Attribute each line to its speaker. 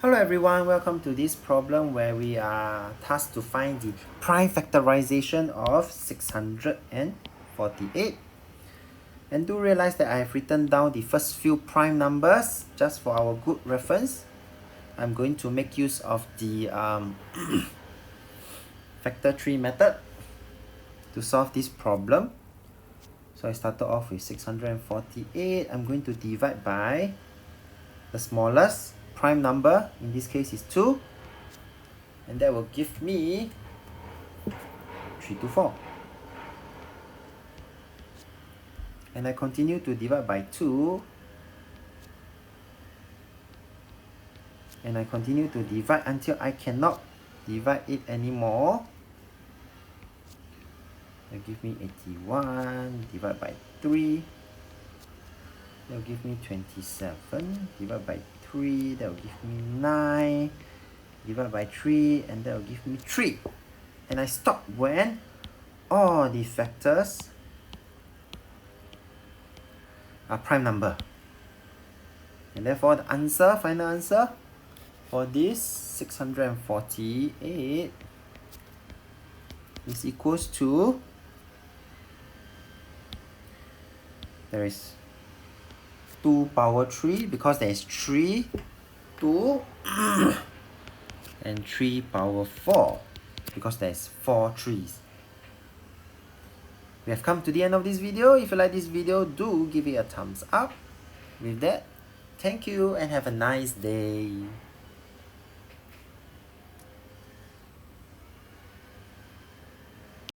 Speaker 1: Hello everyone, welcome to this problem where we are tasked to find the prime factorization of 648. And do realize that I have written down the first few prime numbers just for our good reference. I'm going to make use of the factor tree method to solve this problem. So I started off with 648. I'm going to divide by the smallest prime number, in this case is 2, and that will give me 324. And I continue to divide by 2, and I continue to divide until I cannot divide it anymore. That give me 81, divide by 3, that will give me 27, divide by 3, that will give me 9, divide by 3, and that will give me 3. And I stop when all the factors are prime number. And therefore the answer, final answer for this 648 is equals to, there is 2 power 3 because there is 3, 2 and 3 power 4 because there is 4 3s. We have come to the end of this video. If you like this video, do give it a thumbs up. With that, thank you and have a nice day.